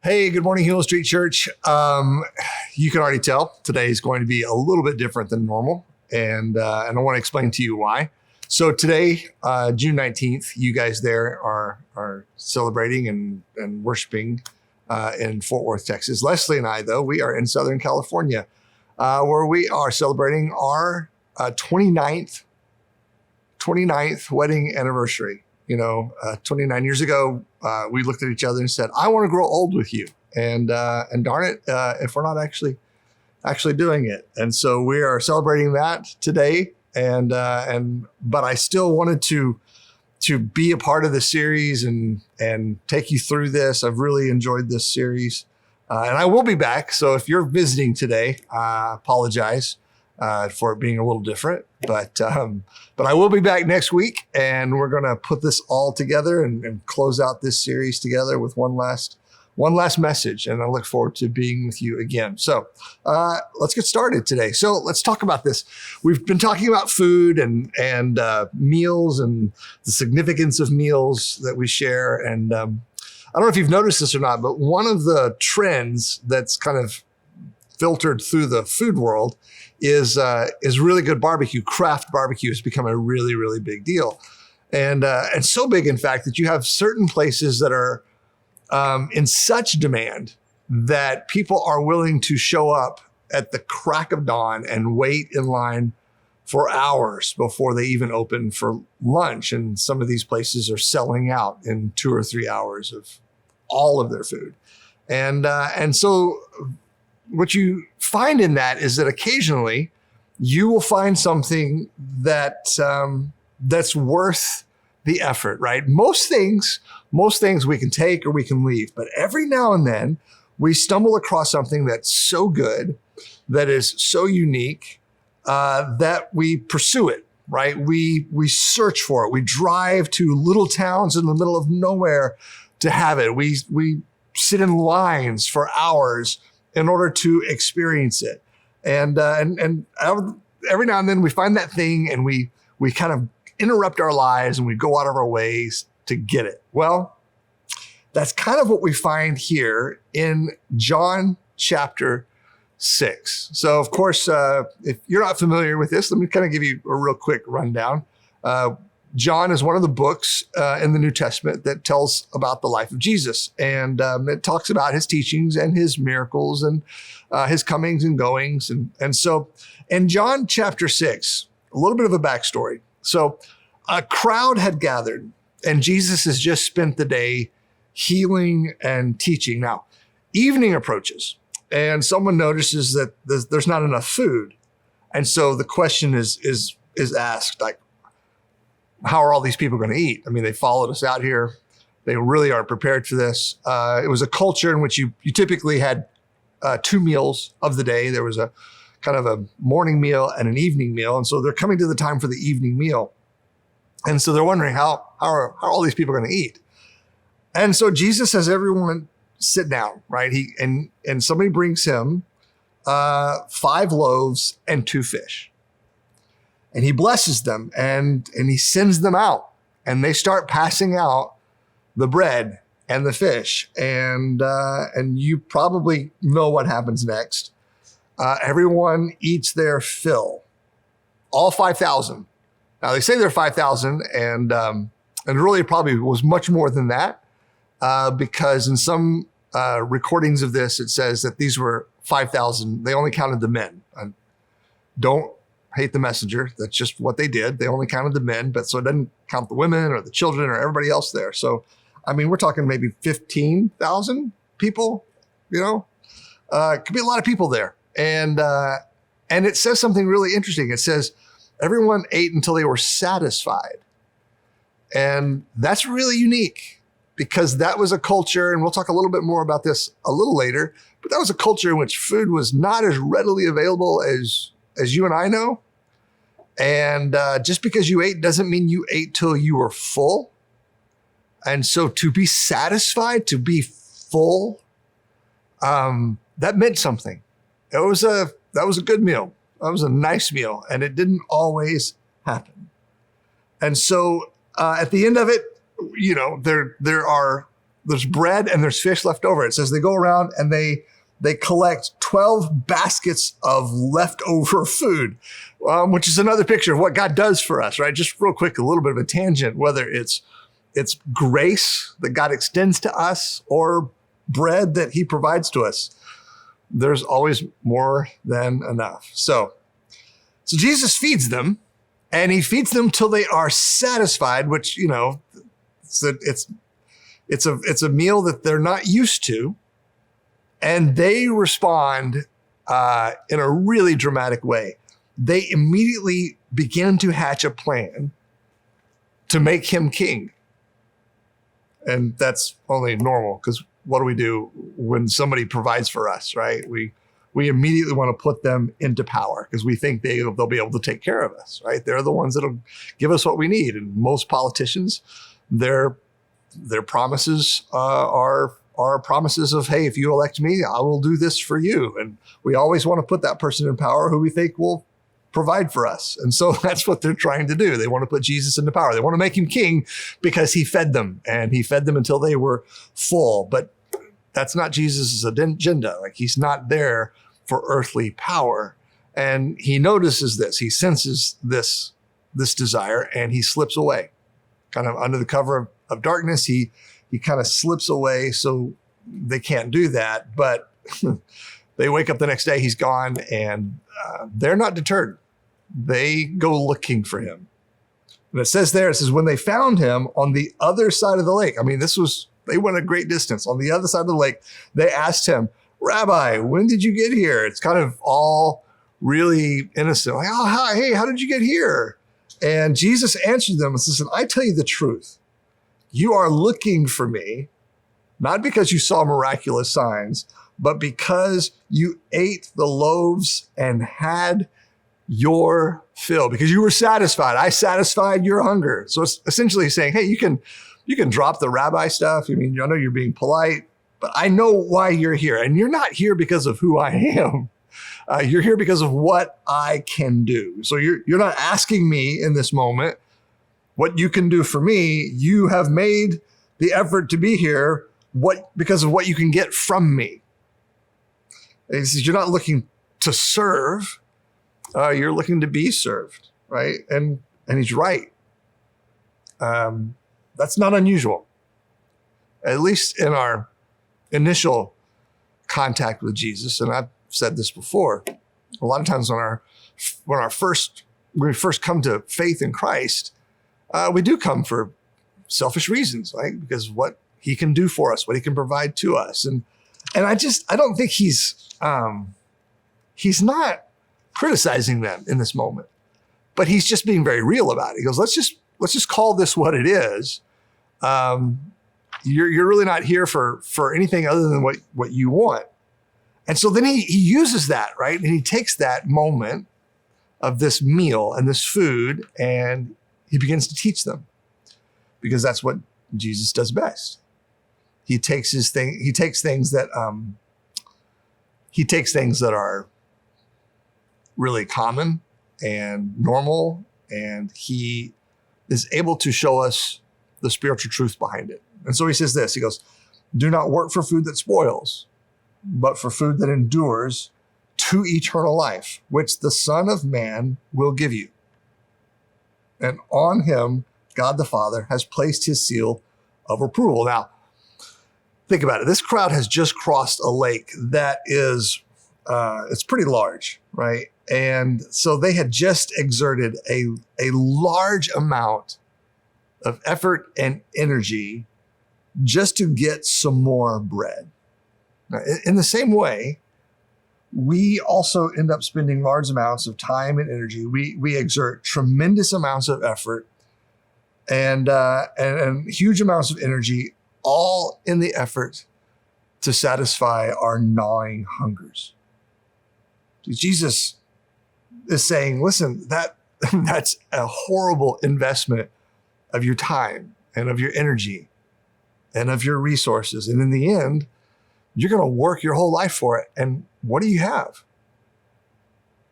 Hey, good morning, Hulen Street Church. You can already tell today is going to be a little bit different than normal, and I want to explain to you why. So today, June 19th, you guys there are celebrating and worshiping in Fort Worth, Texas. Leslie and I, though, we are in Southern California, where we are celebrating our 29th wedding anniversary. 29 years ago, we looked at each other and said, "I want to grow old with you," and darn it, if we're not actually doing it. And so we are celebrating that today. But I still wanted to be a part of the series and take you through this. I've really enjoyed this series, and I will be back. So if you're visiting today, I apologize for it being a little different, but I will be back next week, and we're going to put this all together and close out this series together with one last message. And I look forward to being with you again. So let's get started today. So let's talk about this. We've been talking about food and meals and the significance of meals that we share. And I don't know if you've noticed this or not, but one of the trends that's kind of filtered through the food world is really good barbecue. Craft barbecue has become a really, really big deal. And so big, in fact, that you have certain places that are in such demand that people are willing to show up at the crack of dawn and wait in line for hours before they even open for lunch. And some of these places are selling out in 2 or 3 hours of all of their food. And so what you find in that is that occasionally you will find something that's worth the effort, right? Most things we can take or we can leave, but every now and then we stumble across something that's so good, that is so unique, that we pursue it, right? We search for it. We drive to little towns in the middle of nowhere to have it. We sit in lines for hours in order to experience it. And every now and then we find that thing and we kind of interrupt our lives and we go out of our ways to get it. Well, that's kind of what we find here in John chapter 6. So of course, if you're not familiar with this, let me kind of give you a real quick rundown. John is one of the books in the New Testament that tells about the life of Jesus. And it talks about his teachings and his miracles and his comings and goings. And so in John chapter 6, a little bit of a backstory. So a crowd had gathered and Jesus has just spent the day healing and teaching. Now, evening approaches and someone notices that there's not enough food. And so the question is asked, like, how are all these people going to eat? I mean, they followed us out here. They really aren't prepared for this. It was a culture in which you typically had 2 meals of the day. There was a kind of a morning meal and an evening meal. And so they're coming to the time for the evening meal. And so they're wondering how are all these people going to eat? And so Jesus has everyone sit down, right? And somebody brings him 5 loaves and 2 fish. And he blesses them and he sends them out, and they start passing out the bread and the fish. And you probably know what happens next. Everyone eats their fill, all 5,000. Now they say they're 5,000, and really probably was much more than that, because in some recordings of this, it says that these were 5,000. They only counted the men. Don't hate the messenger. That's just what they did. They only counted the men, but so it doesn't count the women or the children or everybody else there. So, I mean, we're talking maybe 15,000 people, it could be a lot of people there. And it says something really interesting. It says, everyone ate until they were satisfied. And that's really unique because that was a culture, and we'll talk a little bit more about this a little later, but that was a culture in which food was not as readily available as you and I know. And just because you ate doesn't mean you ate till you were full. And so to be satisfied, to be full, that meant something. That was a good meal. That was a nice meal, and it didn't always happen. And so at the end of it, you know, there's bread and there's fish left over. It says they go around and they collect 12 baskets of leftover food, which is another picture of what God does for us, right? Just real quick, a little bit of a tangent, whether it's grace that God extends to us or bread that he provides to us. There's always more than enough. So Jesus feeds them, and he feeds them till they are satisfied, which, you know, it's a meal that they're not used to. And they respond in a really dramatic way. They immediately begin to hatch a plan to make him king. And that's only normal, because what do we do when somebody provides for us, right? We immediately want to put them into power because we think they'll be able to take care of us, right? They're the ones that'll give us what we need. And most politicians, their promises are promises of, hey, if you elect me, I will do this for you. And we always want to put that person in power who we think will provide for us. And so that's what they're trying to do. They want to put Jesus into power. They want to make him king because he fed them, and he fed them until they were full. But that's not Jesus's agenda. Like, he's not there for earthly power. And he notices this, he senses this desire, and he slips away kind of under the cover of darkness. He kind of slips away so they can't do that. But they wake up the next day, he's gone, and they're not deterred. They go looking for him. And it says when they found him on the other side of the lake. I mean, they went a great distance. On the other side of the lake, they asked him, Rabbi, when did you get here? It's kind of all really innocent. Like, oh, hi, hey, how did you get here? And Jesus answered them and says, I tell you the truth. You are looking for me, not because you saw miraculous signs, but because you ate the loaves and had your fill, because you were satisfied. I satisfied your hunger. So it's essentially saying, hey, you can drop the rabbi stuff. I mean, I know you're being polite, but I know why you're here. And you're not here because of who I am. You're here because of what I can do. So you're not asking me in this moment what you can do for me. You have made the effort to be here because of what you can get from me. He says, you're not looking to serve. You're looking to be served, right? And he's right. That's not unusual. At least in our initial contact with Jesus, and I've said this before, a lot of times when we first come to faith in Christ, we do come for selfish reasons, right? Because what he can do for us, what he can provide to us, and I don't think he's not criticizing them in this moment, but he's just being very real about it. He goes, let's just call this what it is. You're really not here for anything other than what you want. And so then he uses that, right? And he takes that moment of this meal and this food, and he begins to teach them, because that's what Jesus does best. He takes things that are really common and normal, and he is able to show us the spiritual truth behind it. And so he says this, he goes, do not work for food that spoils, but for food that endures to eternal life, which the Son of Man will give you. And on him, God the Father has placed his seal of approval. Now, think about it. This crowd has just crossed a lake that is, it's pretty large, right? And so they had just exerted a large amount of effort and energy just to get some more bread. Now, in the same way, we also end up spending large amounts of time and energy. We exert tremendous amounts of effort and huge amounts of energy, all in the effort to satisfy our gnawing hungers. Jesus is saying, listen, that's a horrible investment of your time and of your energy and of your resources. And in the end, you're going to work your whole life for it. And what do you have?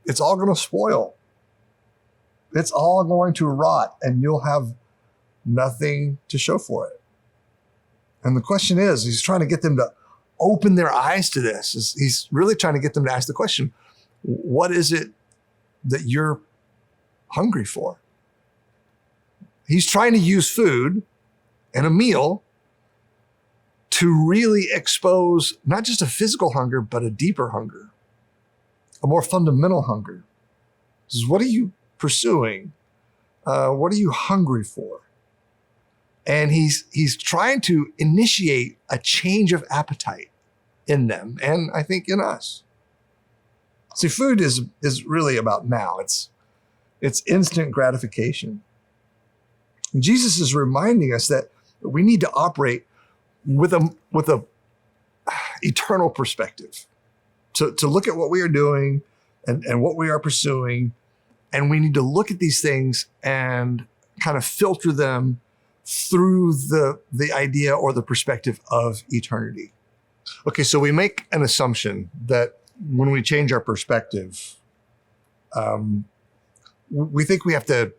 It's all going to spoil. It's all going to rot, and you'll have nothing to show for it. And the question is, he's trying to get them to open their eyes to this. He's really trying to get them to ask the question, what is it that you're hungry for? He's trying to use food and a meal to really expose not just a physical hunger, but a deeper hunger, a more fundamental hunger. This is, what are you pursuing? What are you hungry for? And he's trying to initiate a change of appetite in them, and I think in us. See, food is really about now. It's instant gratification. And Jesus is reminding us that we need to operate with a eternal perspective, to look at what we are doing and what we are pursuing, and we need to look at these things and kind of filter them through the idea or the perspective of eternity. Okay, so we make an assumption that when we change our perspective, we think we have to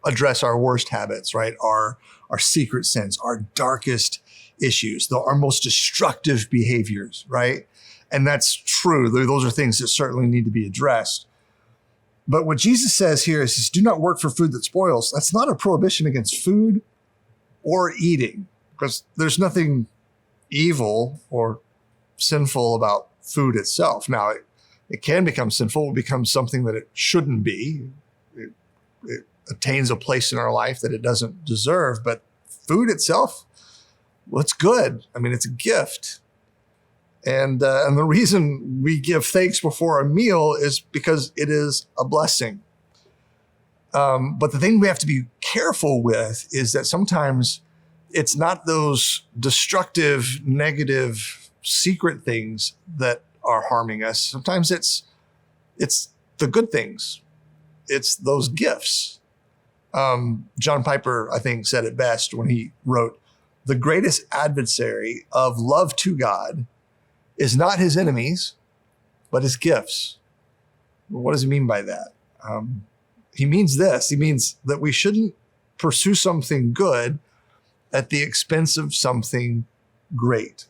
address our worst habits, right? Our secret sins, our darkest issues, our most destructive behaviors, right? And that's true. Those are things that certainly need to be addressed. But what Jesus says here is, do not work for food that spoils. That's not a prohibition against food or eating, because there's nothing evil or sinful about food itself. Now, it can become sinful, it becomes something that it shouldn't be. It attains a place in our life that it doesn't deserve, but food itself, well, it's good. I mean, it's a gift. And the reason we give thanks before a meal is because it is a blessing. But the thing we have to be careful with is that sometimes it's not those destructive, negative, secret things that are harming us. Sometimes it's the good things. It's those gifts. John Piper, I think, said it best when he wrote, "The greatest adversary of love to God is not his enemies, but his gifts." What does he mean by that? He means this. He means that we shouldn't pursue something good at the expense of something great.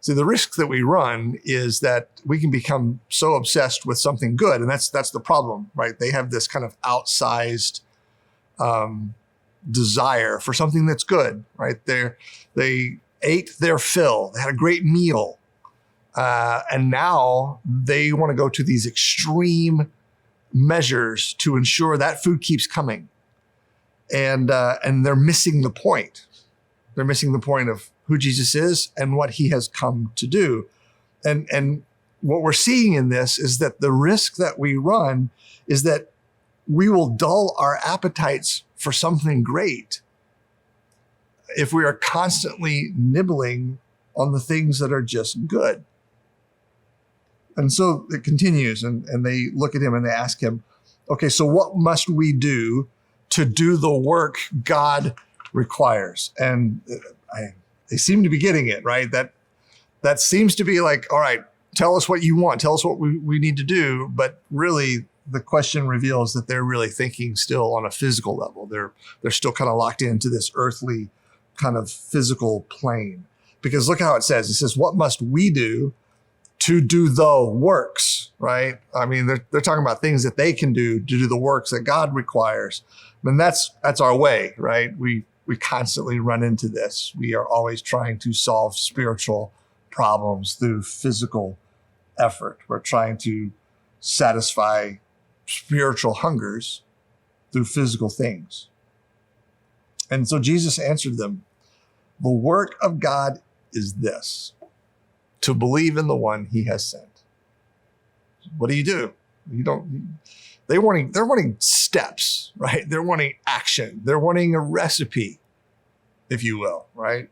So the risk that we run is that we can become so obsessed with something good, and that's the problem, right? They have this kind of outsized desire for something that's good, right? They ate their fill. They had a great meal. And now they want to go to these extreme measures to ensure that food keeps coming. And they're missing the point. They're missing the point of who Jesus is and what he has come to do. And what we're seeing in this is that the risk that we run is that we will dull our appetites for something great if we are constantly nibbling on the things that are just good. And so it continues, and they look at him and they ask him, okay, so what must we do to do the work God requires? And they seem to be getting it, right? That seems to be like, all right, tell us what you want. Tell us what we need to do. But really, the question reveals that they're really thinking still on a physical level. They're still kind of locked into this earthly kind of physical plane. Because look how it says. It says, what must we do to do the works, right? I mean, they're talking about things that they can do to do the works that God requires. And that's our way, right? We constantly run into this. We are always trying to solve spiritual problems through physical effort. We're trying to satisfy spiritual hungers through physical things. And so Jesus answered them, the work of God is this, to believe in the one he has sent. What do? You don't. They're wanting steps, right? They're wanting action. They're wanting a recipe, if you will, right?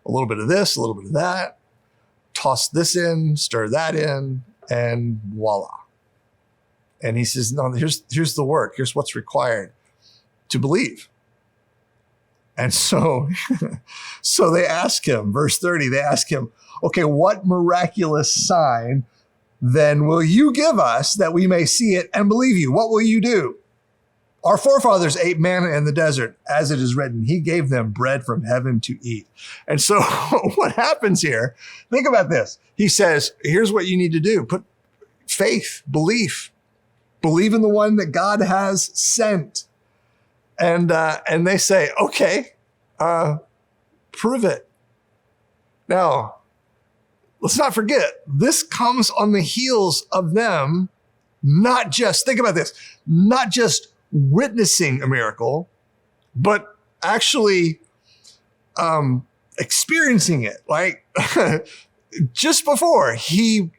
A little bit of this, a little bit of that. Toss this in, stir that in, and voila. And he says, no, here's the work. Here's what's required to believe. And so, so they ask him, verse 30, they ask him, okay, what miraculous sign then will you give us that we may see it and believe you? What will you do? Our forefathers ate manna in the desert, as it is written, he gave them bread from heaven to eat. And so what happens here, think about this. He says, here's what you need to do. Put faith, belief, believe in the one that God has sent. And they say, okay, prove it. Now, let's not forget, this comes on the heels of them not just, think about this, not just witnessing a miracle, but actually experiencing it. Like just before, he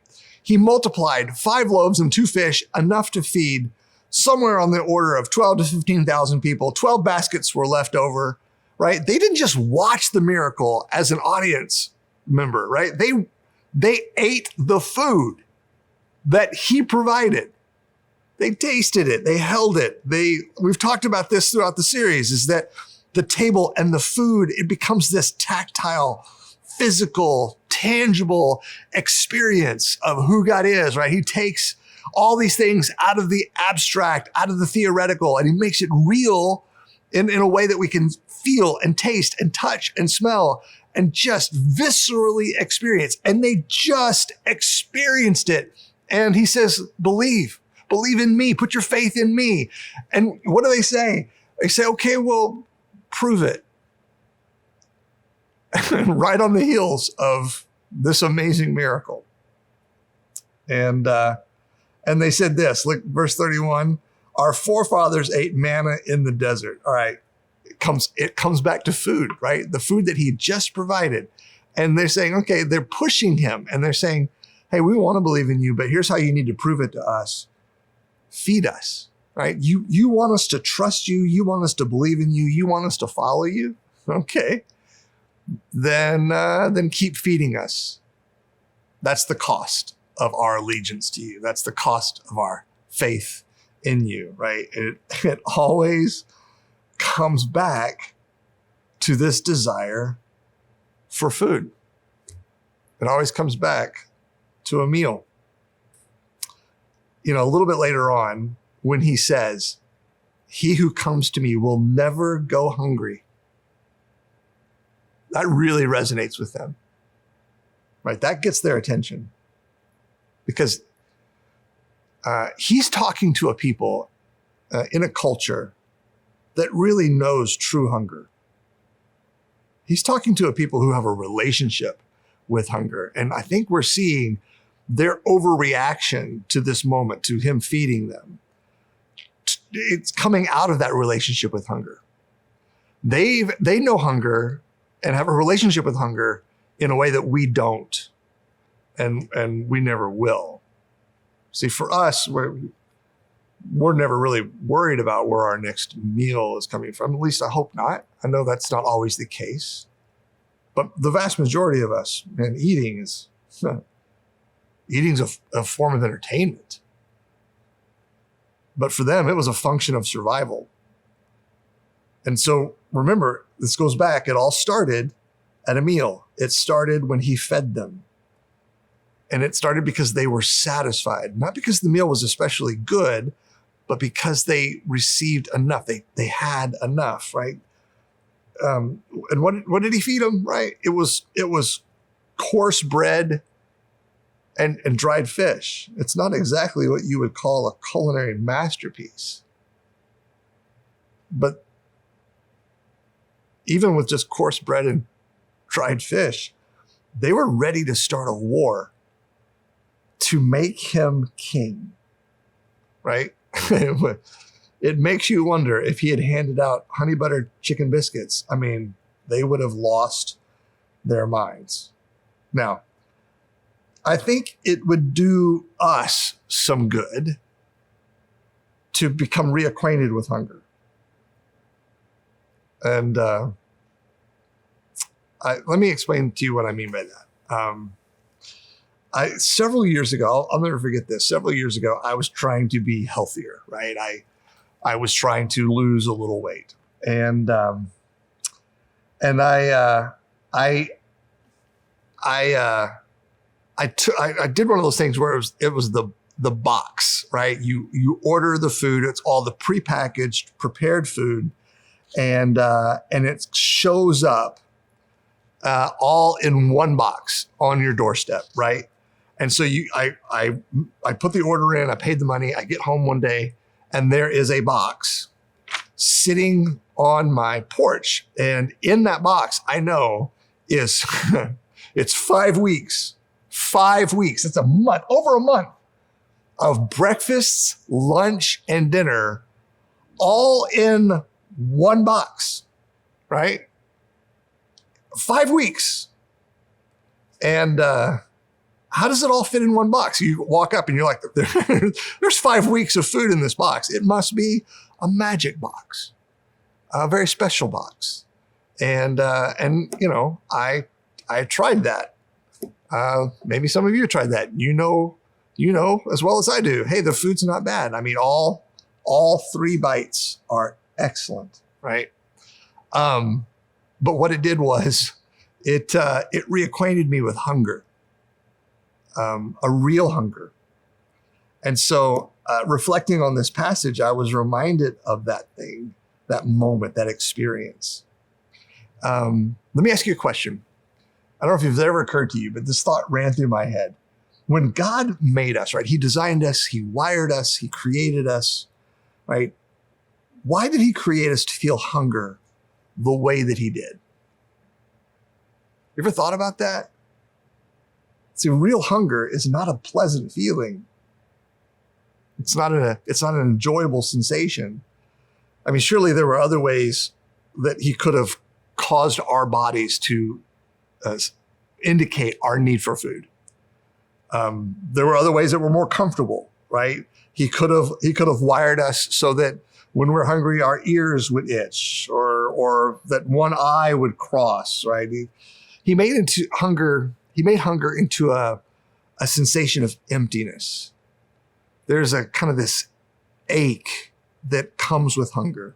multiplied 5 loaves and 2 fish, enough to feed somewhere on the order of 12 to 15,000 people. 12 baskets were left over, right? They didn't just watch the miracle as an audience member, right? They ate the food that he provided. They tasted it. They held it. We've talked about this throughout the series, is that the table and the food, it becomes this tactile, physical, tangible experience of who God is, right? He takes all these things out of the abstract, out of the theoretical, and he makes it real in a way that we can feel and taste and touch and smell and just viscerally experience. And they just experienced it. And he says, believe in me, put your faith in me. And what do they say? They say, okay, well, prove it. Right on the heels of this amazing miracle. And they said this, look, verse 31, our forefathers ate manna in the desert. All right. It comes back to food, right? The food that he just provided. And they're saying, okay, they're pushing him and they're saying, hey, we want to believe in you, but here's how you need to prove it to us. Feed us, right? You want us to trust you. You want us to believe in you. You want us to follow you. Okay. Then keep feeding us. That's the cost of our allegiance to you. That's the cost of our faith in you, right? It always comes back to this desire for food. It always comes back to a meal. You know, a little bit later on, when he says, he who comes to me will never go hungry. That really resonates with them, right? That gets their attention because he's talking to a people in a culture that really knows true hunger. He's talking to a people who have a relationship with hunger. And I think we're seeing their overreaction to this moment, to him feeding them. It's coming out of that relationship with hunger. They know hunger and have a relationship with hunger in a way that we don't, and we never will. See, for us, we're never really worried about where our next meal is coming from. At least I hope not. I know that's not always the case. But the vast majority of us, man, eating's a form of entertainment. But for them, it was a function of survival. And so remember, this goes back. It all started at a meal. It started when he fed them. And it started because they were satisfied, not because the meal was especially good, but because they received enough. They had enough, right? And what did he feed them, right? It was coarse bread and dried fish. It's not exactly what you would call a culinary masterpiece. But even with just coarse bread and dried fish, they were ready to start a war to make him king, right? It makes you wonder if he had handed out honey butter chicken biscuits. I mean, they would have lost their minds. Now, I think it would do us some good to become reacquainted with hunger. And let me explain to you what I mean by that. Several years ago, I'll never forget this. Several years ago, I was trying to be healthier, right? I was trying to lose a little weight, and I did one of those things where it was the box, right? You order the food; it's all the prepackaged, prepared food, and it shows up all in one box on your doorstep, right? And so I put the order in, I paid the money, I get home one day, and there is a box sitting on my porch. And in that box, I know is it's 5 weeks. 5 weeks. It's a month, over a month of breakfast, lunch, and dinner, all in one box, right? 5 weeks. And how does it all fit in one box? You walk up and you're like, there's 5 weeks of food in this box. It must be a magic box, a very special box. And you know, I tried that. Maybe some of you tried that. You know as well as I do. Hey, the food's not bad. I mean, all 3 bites are excellent, right? But what it did was it reacquainted me with hunger, a real hunger. And so reflecting on this passage, I was reminded of that thing, that moment, that experience. Let me ask you a question. I don't know if it's ever occurred to you, but this thought ran through my head. When God made us, right? He designed us, he wired us, he created us, right? Why did he create us to feel hunger the way that he did? You ever thought about that? See, real hunger is not a pleasant feeling. It's not an enjoyable sensation. I mean, surely there were other ways that he could have caused our bodies to indicate our need for food. There were other ways that were more comfortable, right? He could have wired us so that when we're hungry, our ears would itch, or that one eye would cross, right? He made hunger into a sensation of emptiness. There's a kind of this ache that comes with hunger.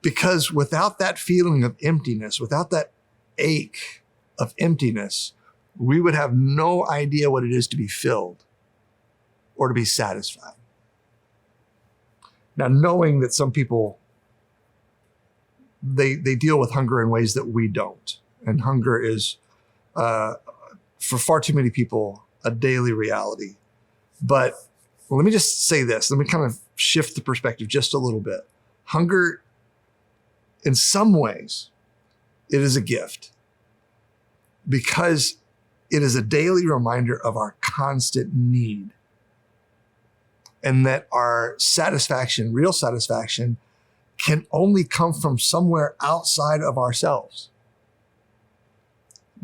Because without that feeling of emptiness, without that ache of emptiness, we would have no idea what it is to be filled or to be satisfied. Now, knowing that some people, they deal with hunger in ways that we don't. And hunger is, for far too many people, a daily reality. But let me just say this. Let me kind of shift the perspective just a little bit. Hunger, in some ways, it is a gift because it is a daily reminder of our constant need, and that our satisfaction, real satisfaction, can only come from somewhere outside of ourselves.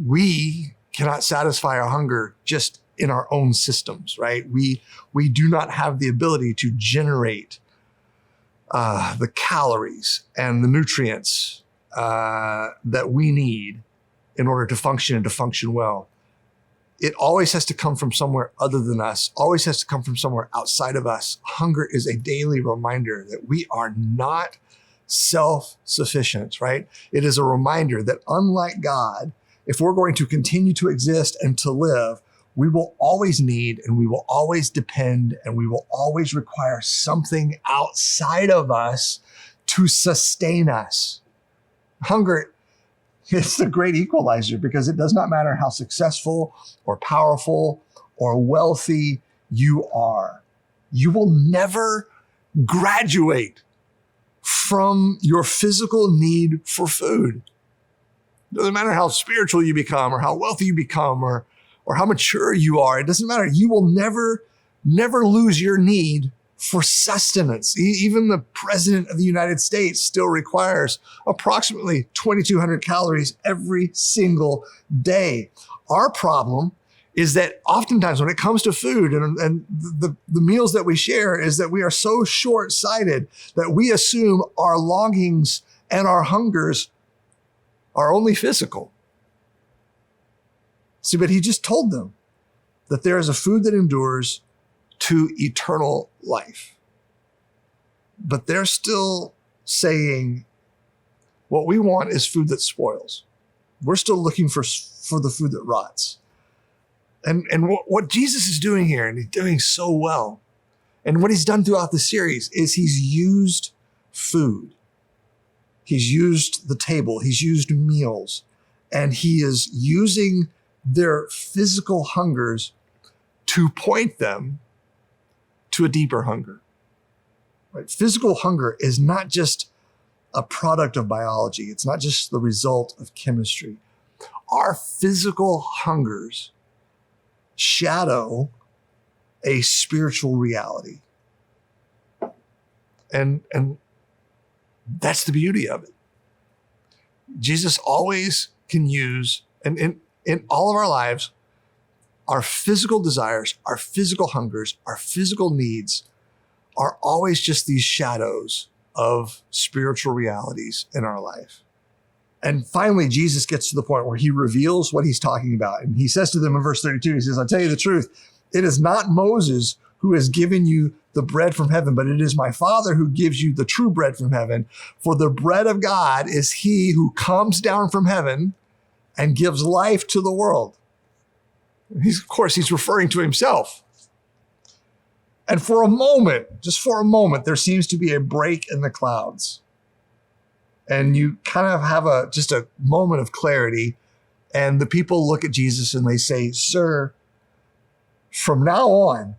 We cannot satisfy our hunger just in our own systems, right? We do not have the ability to generate the calories and the nutrients that we need in order to function and to function well. It always has to come from somewhere other than us, always has to come from somewhere outside of us. Hunger is a daily reminder that we are not self-sufficient, right? It is a reminder that unlike God, if we're going to continue to exist and to live, we will always need and we will always depend and we will always require something outside of us to sustain us. Hunger is the great equalizer because it does not matter how successful or powerful or wealthy you are. You will never graduate from your physical need for food. It doesn't matter how spiritual you become or how wealthy you become or how mature you are. It doesn't matter. You will never lose your need for sustenance. Even the president of the United States still requires approximately 2,200 calories every single day. Our problem is that oftentimes when it comes to food and the meals that we share is that we are so short-sighted that we assume our longings and our hungers are only physical. See, but he just told them that there is a food that endures to eternal life. But they're still saying, what we want is food that spoils. We're still looking for the food that rots. And what Jesus is doing here, and he's doing so well, and what he's done throughout the series is he's used food. He's used the table. He's used meals. And he is using their physical hungers to point them to a deeper hunger. Right? Physical hunger is not just a product of biology. It's not just the result of chemistry. Our physical hungers shadow a spiritual reality. And that's the beauty of it. Jesus always can use, and in all of our lives, our physical desires, our physical hungers, our physical needs are always just these shadows of spiritual realities in our life. And finally, Jesus gets to the point where he reveals what he's talking about. And he says to them in verse 32, he says, I'll tell you the truth. It is not Moses who has given you the bread from heaven, but it is my Father who gives you the true bread from heaven. For the bread of God is he who comes down from heaven and gives life to the world. Of course, he's referring to himself. And for a moment, just for a moment, there seems to be a break in the clouds. And you kind of have just a moment of clarity. And the people look at Jesus and they say, Sir, from now on,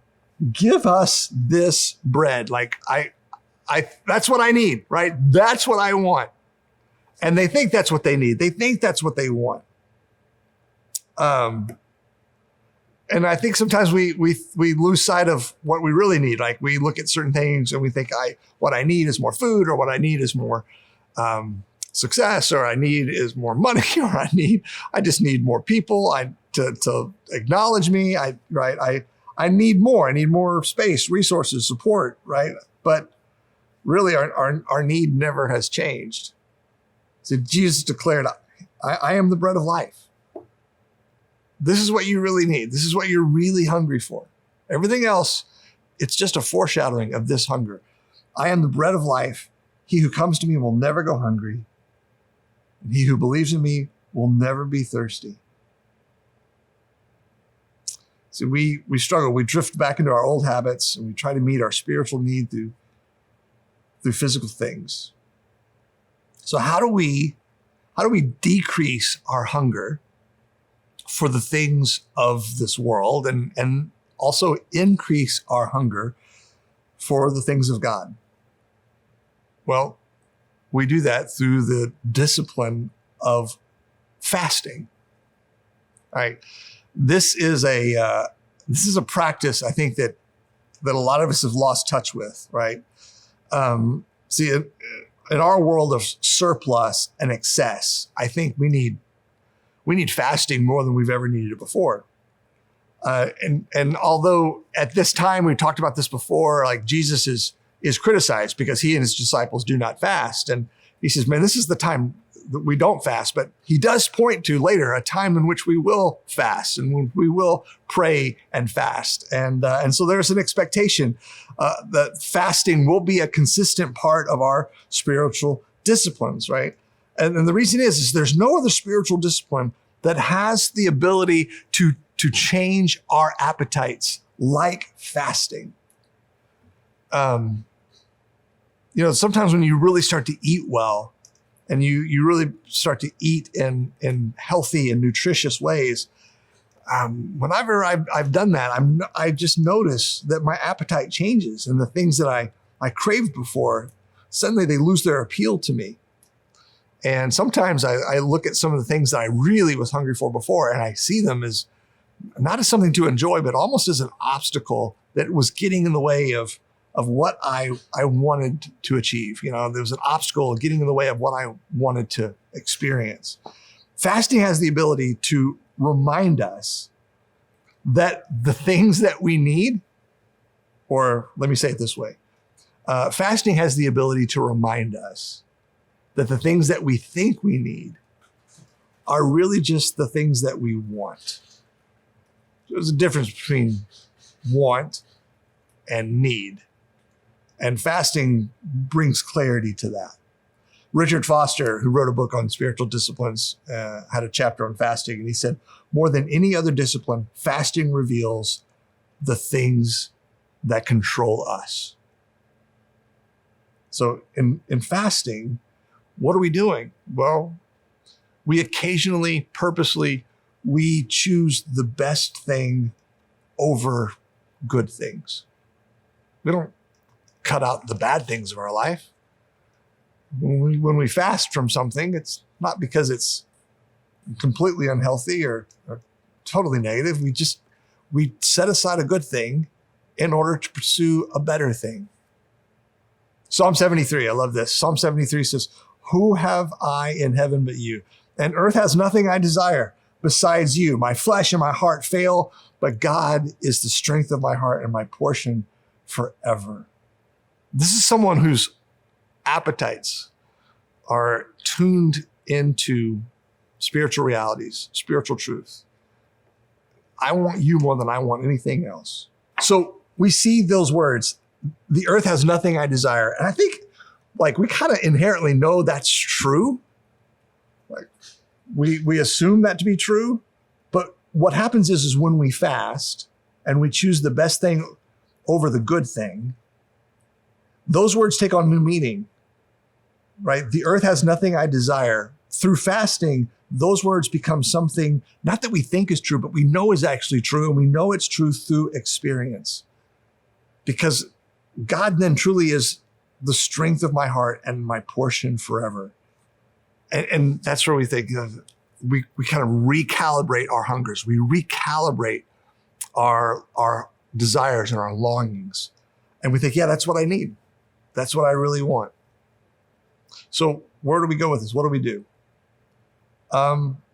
give us this bread. Like that's what I need, right? That's what I want. And they think that's what they need. They think that's what they want. And I think sometimes we lose sight of what we really need. Like we look at certain things and we think what I need is more food, or what I need is more success, or I need is more money, or I just need more people to acknowledge me. I need more. I need more space, resources, support, right? But really our need never has changed. So Jesus declared, I am the bread of life. This is what you really need. This is what you're really hungry for. Everything else, it's just a foreshadowing of this hunger. I am the bread of life. He who comes to me will never go hungry. And he who believes in me will never be thirsty. So we struggle. We drift back into our old habits and we try to meet our spiritual need through physical things. So how do we decrease our hunger for the things of this world and also increase our hunger for the things of God? Well, we do that through the discipline of fasting. All right. This is a practice I think that a lot of us have lost touch with, right? See, in our world of surplus and excess, I think we need fasting more than we've ever needed it before. And although at this time, we talked about this before, like Jesus is criticized because he and his disciples do not fast. And he says, man, this is the time that we don't fast. But he does point to later a time in which we will fast and when we will pray and fast. And so there's an expectation that fasting will be a consistent part of our spiritual disciplines, right? And the reason is there's no other spiritual discipline that has the ability to change our appetites like fasting. Sometimes when you really start to eat well and you really start to eat in healthy and nutritious ways, whenever I've done that, I just notice that my appetite changes, and the things that I craved before, suddenly they lose their appeal to me. And sometimes I look at some of the things that I really was hungry for before, and I see them as not as something to enjoy, but almost as an obstacle that was getting in the way of what I wanted to achieve. There was an obstacle getting in the way of what I wanted to experience. Fasting has the ability to remind us that the things that we need, or let me say it this way, fasting has the ability to remind us that the things that we think we need are really just the things that we want. There's a difference between want and need. And fasting brings clarity to that. Richard Foster, who wrote a book on spiritual disciplines, had a chapter on fasting, and he said, more than any other discipline, fasting reveals the things that control us. So in fasting, what are we doing? Well, we occasionally, purposely, we choose the best thing over good things. We don't cut out the bad things of our life. When we fast from something, it's not because it's completely unhealthy or totally negative. We set aside a good thing in order to pursue a better thing. Psalm 73, I love this. Psalm 73 says, who have I in heaven but you? And earth has nothing I desire besides you. My flesh and my heart fail, but God is the strength of my heart and my portion forever. This is someone whose appetites are tuned into spiritual realities, spiritual truth. I want you more than I want anything else. So we see those words, the earth has nothing I desire. And I think we kind of inherently know that's true. We assume that to be true. But what happens is when we fast and we choose the best thing over the good thing, those words take on new meaning, right? The earth has nothing I desire. Through fasting, those words become something, not that we think is true, but we know is actually true. And we know it's true through experience. Because God then truly is the strength of my heart and my portion forever. And that's where we think we kind of recalibrate our hungers. We recalibrate our desires and our longings. And we think, yeah, that's what I need. That's what I really want. So where do we go with this? What do we do?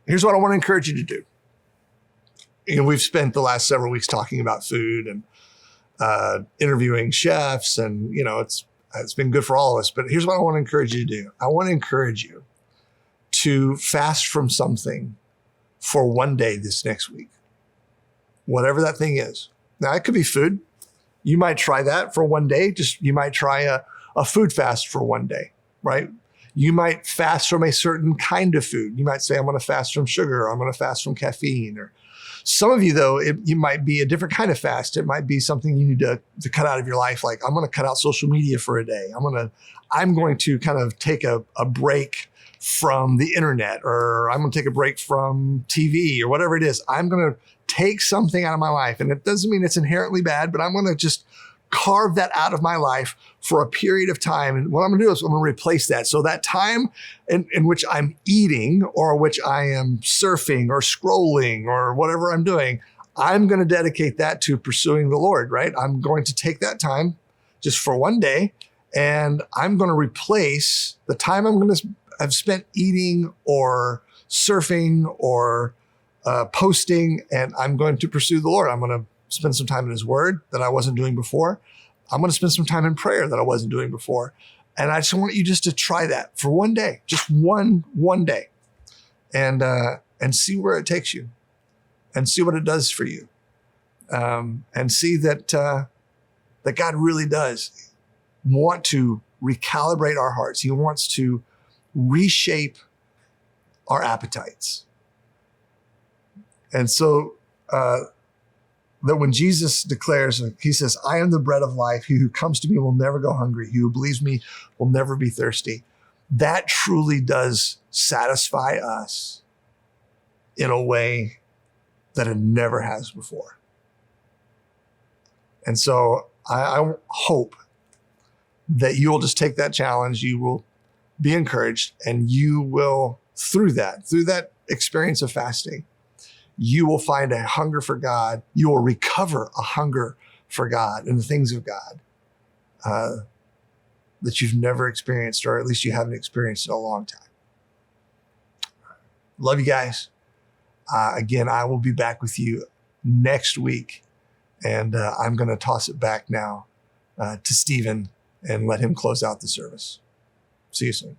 Here's what I want to encourage you to do. We've spent the last several weeks talking about food and interviewing chefs, and it's been good for all of us. But here's what I want to encourage you to do. I want to encourage you to fast from something for one day this next week, whatever that thing is. Now, it could be food. You might try that for one day. You might try a food fast for one day, right? You might fast from a certain kind of food. You might say, I'm going to fast from sugar, or I'm going to fast from caffeine. Or some of you, though, you might be a different kind of fast. It might be something you need to cut out of your life. Like, I'm going to cut out social media for a day. I'm going to kind of take a break from the internet, or I'm going to take a break from TV, or whatever it is. I'm going to take something out of my life. And it doesn't mean it's inherently bad, but I'm going to just carve that out of my life for a period of time. And what I'm going to do is I'm going to replace that. So that time in which I'm eating, or which I am surfing or scrolling or whatever I'm doing, I'm going to dedicate that to pursuing the Lord, right? I'm going to take that time just for one day, and I'm going to replace the time I'm going to have spent eating or surfing or posting, and I'm going to pursue the Lord. I'm going to spend some time in His Word that I wasn't doing before. I'm going to spend some time in prayer that I wasn't doing before. And I just want you just to try that for one day, just one day, and see where it takes you, and see what it does for you, and see that God really does want to recalibrate our hearts. He wants to reshape our appetites. And so that when Jesus declares, He says, I am the bread of life. He who comes to me will never go hungry. He who believes me will never be thirsty. That truly does satisfy us in a way that it never has before. And so I hope that you will just take that challenge. You will be encouraged, and you will, through that experience of fasting, you will find a hunger for God. You will recover a hunger for God and the things of God that you've never experienced, or at least you haven't experienced in a long time. Love you guys. Again, I will be back with you next week. And I'm going to toss it back now to Stephen and let him close out the service. See you soon.